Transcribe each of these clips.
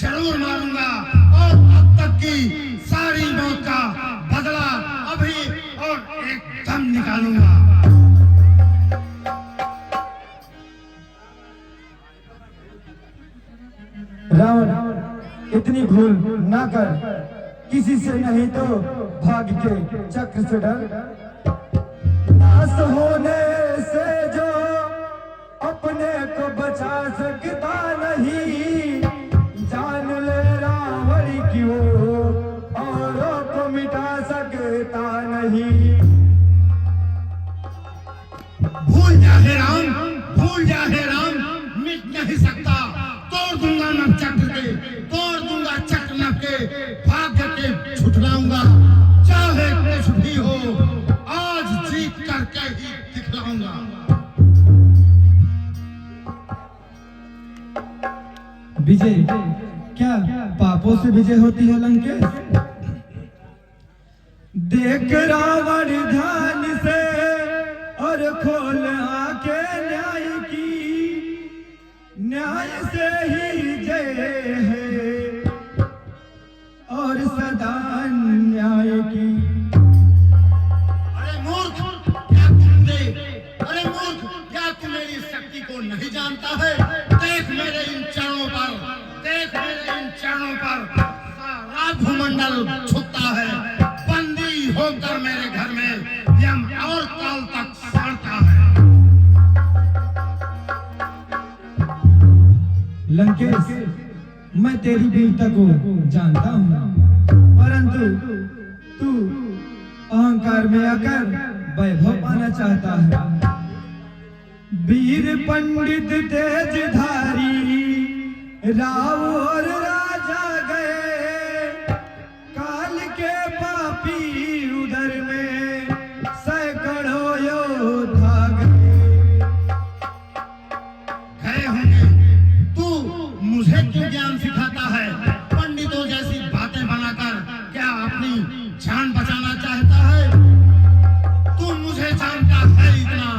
जरूर मारूंगा और अब तक की सारी मौत का बदला अभी और एकदम निकालूंगा। रावण, इतनी भूल ना कर, किसी से नहीं तो भाग के चक्र से डर। नाश होने से जो अपने को बचा सकता नहीं, जान ले रावण की वो औरों को मिटा सकता नहीं। भूल जा हे राम, भूल जा हे राम, मिट नहीं सकता। तोड़ दूंगा नभ चक्र के, तोड़ दूंगा चक्र नभ के, भाग्य के छुटलाऊंगा। चाहे कुछ भी हो, आज जीत करके ही दिखलाऊंगा। विजय क्या पापों से विजय होती है लंकेश? देख रावण ध्यान से और खोल आंखें न्याय की, न्याय से ही जय है और सदा न्याय की। अरे मूर्ख, क्या तुम दे? अरे मूर्ख, क्या तू मेरी शक्ति को नहीं जानता है? देख मेरे इन चरणों पर, देख मेरे इन चरणों पर सारा भूमंडल झुकता है। बंदी होकर मेरे घर में यम और काल तक सड़ता है। लंकेश, मैं तेरी वीरता को जानता हूँ, परंतु तू अहंकार में आकर वैभव पाना चाहता है। वीर पंडित तेजधारी राव और राजा गए, काल के पापी उधर में सैकड़ों योद्धा गए होंगे। तू मुझे क्यों ज्ञान सिखाता है? पंडितों जैसी बातें बनाकर क्या अपनी जान बचाना चाहता है? तू मुझे जानता है इतना,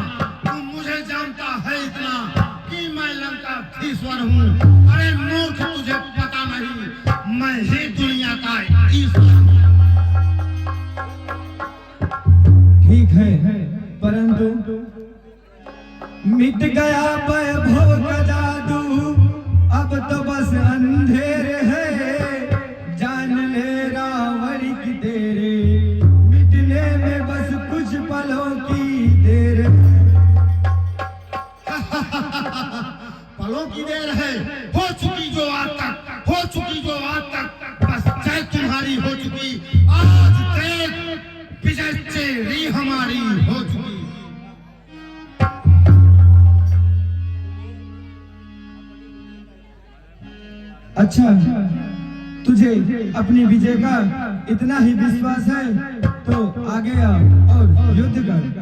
तू मुझे जानता है इतना कि मैं लंकाधीश्वर हूँ। अरे मूर्ख, तुझे पता नहीं, मैं ही दुनिया का ईश्वर हूँ। ठीक है, परंतु मिट गया वैभव का जादू, अब तो बस अंधेर है। जान ले रावण की तेरे मिटने में बस कुछ पलों की देर। पलों की देर है, हो चुकी जो आज तक, हो चुकी जो आज तक, बस जय तुम्हारी हो चुकी। आज देख विजय तेरी हमारी हो चुकी। अच्छा, तुझे अपनी विजय का इतना ही विश्वास है तो आगे आ और युद्ध कर।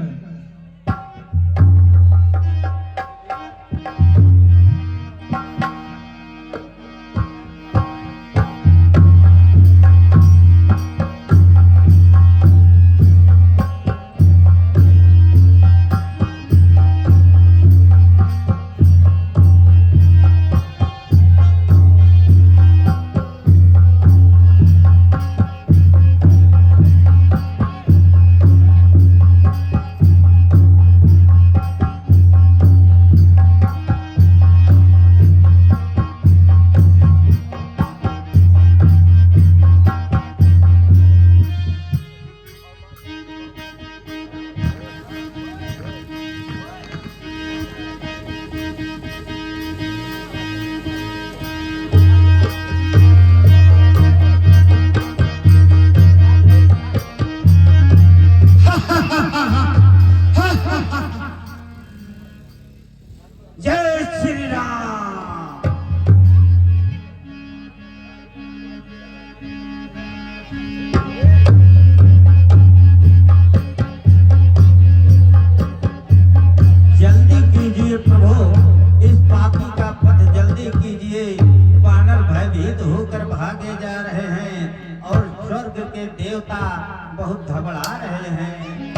बहुत घबरा रहे हैं।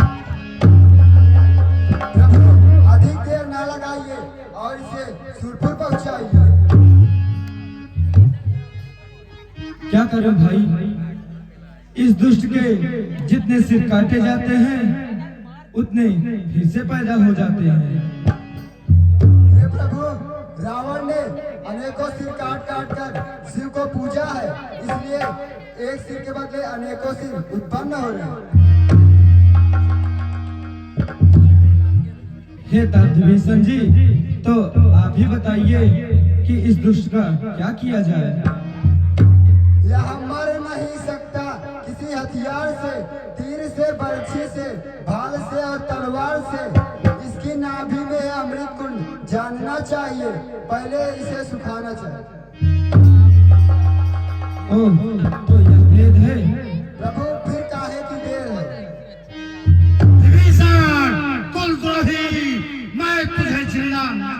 प्रभु अधिक देर ना लगाइए और इसे सुरपुर पहुंचाइए। क्या करूं भाई, इस दुष्ट के जितने सिर काटे जाते हैं उतने फिर से पैदा हो जाते हैं। हे प्रभु, रावण ने अनेकों सिर काट काट कर शिव को पूजा है, इसलिए एक सिर के बदले अनेकों सिर उत्पन्न हो रहे हैं। हे तात विभीषण जी, तो आप ही बताइए कि इस दुष्ट का क्या किया जाए। यह मर नहीं सकता, किसी हथियार से, तीर से, बर्छी से, भाल से और तलवार से इसकी नाभि में है अमृत कुंड जानना चाहिए, पहले इसे सुखाना चाहिए। ओह, तो यह भेद है। प्रभु, फिर काहे की देर है? विभीषण कुलद्रोही, मैं तुझे जिंदा न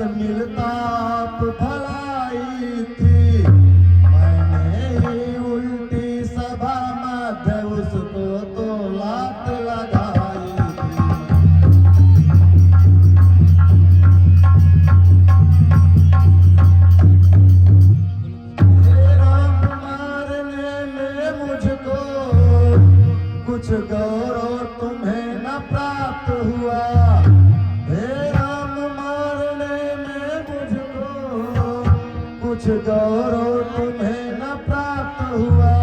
मिलता आप भलाई थी, मैंने ही उल्टी सभा मध्य उसको तो लात लगाई थी। राम मारने में मुझको कुछ गौरव तुम्हें न प्राप्त हुआ, कुछ गौरव तुम्हें न प्राप्त हुआ।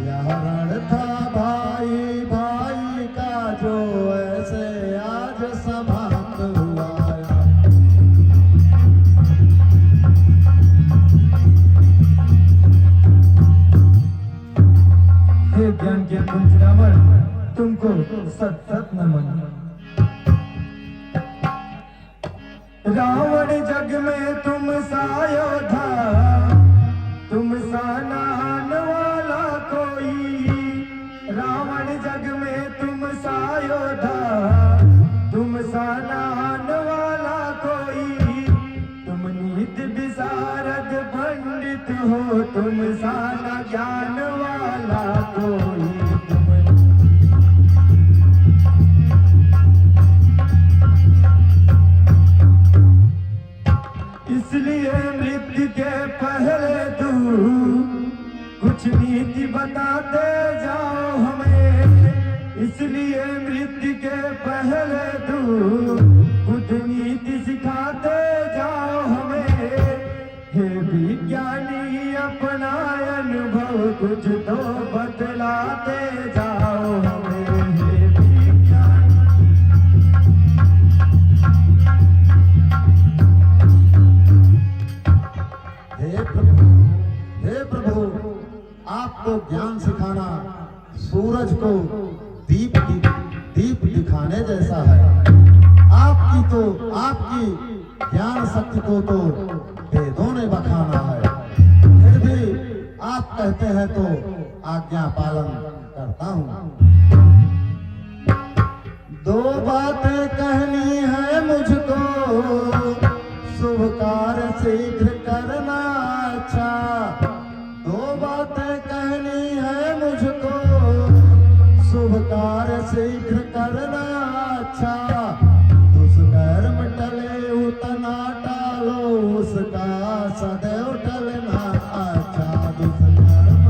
यह रण था भाई भाई का जो ऐसे आज समाप्त हुआ। हे ज्ञान के पुंज रावण, तुमको सत सत नमन। रावण जग में तुम सा योधा, तुम सा नहान वाला कोई। रावण जग में तुम सा योधा, तुम सा नहान वाला कोई। तुम नीत विशारद पंडित हो, तुम सा न ज्ञान वाला कोई। इसलिए मृत्यु के पहले तू कुछ नीति बताते जाओ हमें। इसलिए मृत्यु के पहले तू कुछ नीति सिखाते जाओ हमें। हे विज्ञानी अपना अनुभव कुछ तो बतलाते जाओ हमें। हे विज्ञानी, हे प्रभु, आपको ज्ञान सिखाना सूरज को दीप दिखाने जैसा है। आपकी ज्ञान शक्ति को तो वेदों ने बखाना है, फिर भी आप कहते हैं तो आज्ञा पालन करता हूँ। दो बातें कहनी है मुझको, शुभ कार्य शीघ्र करना अच्छा। दो बातें कहनी है मुझको, शुभ कार्य शीघ्र करना अच्छा। दुष्कर्म टले उतना टालो, उसका सदैव टलना अच्छा। दुष्कर्म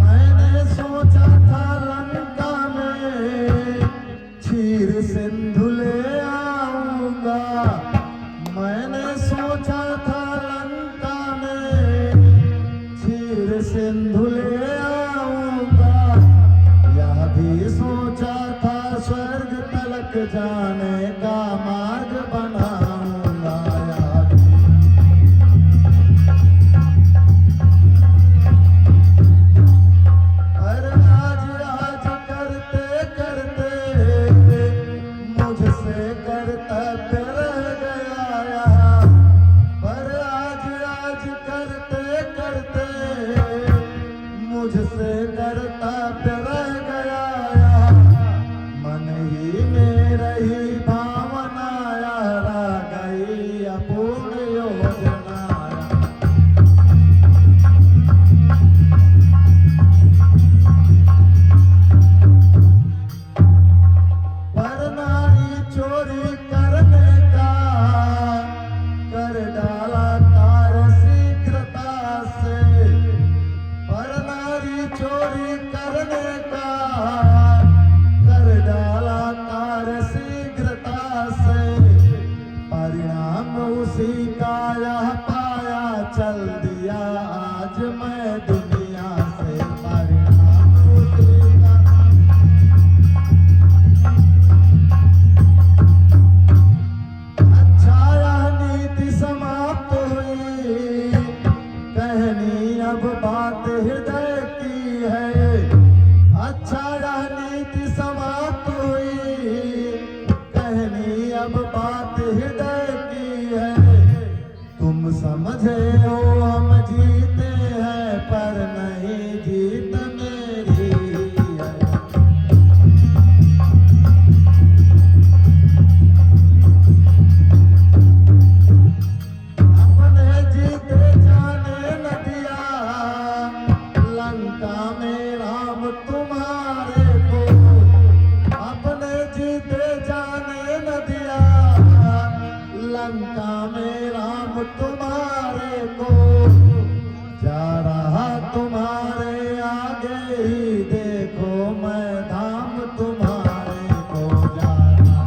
मैंने सोचा था लंका में क्षीर सिंधु ले आऊंगा। मैंने सोचा था लंका में क्षीर सिंधु ले आऊंगा। यह भी सोचा था स्वर्ग तलक जाने का मार्ग बनाऊंगा। यह भी पर आज करते करते मुझसे कर्तव्य रह गया यहाँ। पर आज करते करते मुझसे कर्तव्य रह गया यहाँ। मन ही में रही भावना रह गई अपूर्ण योजना। पर नारी चोरी करने का कर डाला कार्य शीघ्रता से। पर नारी चोरी करने का कर डाला कार्य शीघ्रता से। परिणाम उसी का यह पाया, चल दिया आज मैं दुनिया से। परिणाम उसी का अच्छा यह नीति समाप्त हुई, कहनी अब बात हृदय की है। अच्छा यह नीति समाप्त हुई, कहनी अब बात हृदय की है। तुम समझे हो हम जीते हैं, पर नहीं जीत मेरी है। अपने जीते जाने न दिया लंका में राम तुम्हारे को। अपने जीते जाने न दिया लंका में राम तुम्हारे को। जा रहा तुम्हारे आगे ही देखो, मैं धाम तुम्हारे को जा रहा।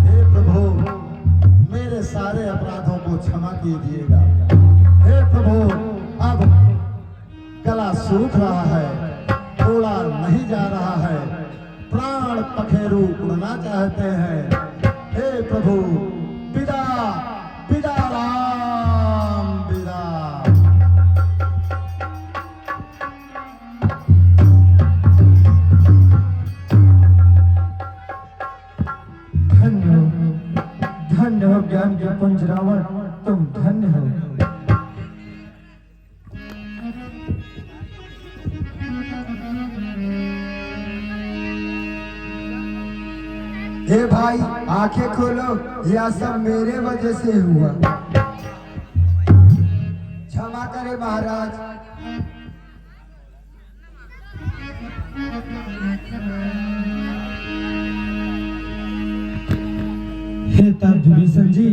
हे प्रभु, मेरे सारे अपराधों को क्षमा कीजिएगा। हे प्रभु, अब गला सूख रहा है, बोला नहीं जा रहा है, प्राण पखेरु उड़ना चाहते हैं। हे प्रभु, विदा विदा राम विदा। धन्य हो, धन्य हो ज्ञान के पुंज रावण, तुम धन्य हो। हे भाई आंखें खोलो, यह सब मेरे वजह से हुआ। क्षमा करे महाराज। हे तब विभीषण जी,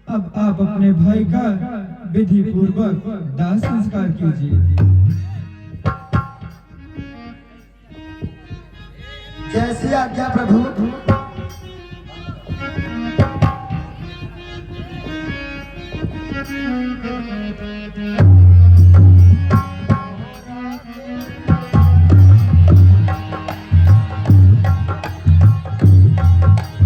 अब आप अपने भाई का विधि पूर्वक दाह संस्कार कीजिए। जैसी आज्ञा प्रभु।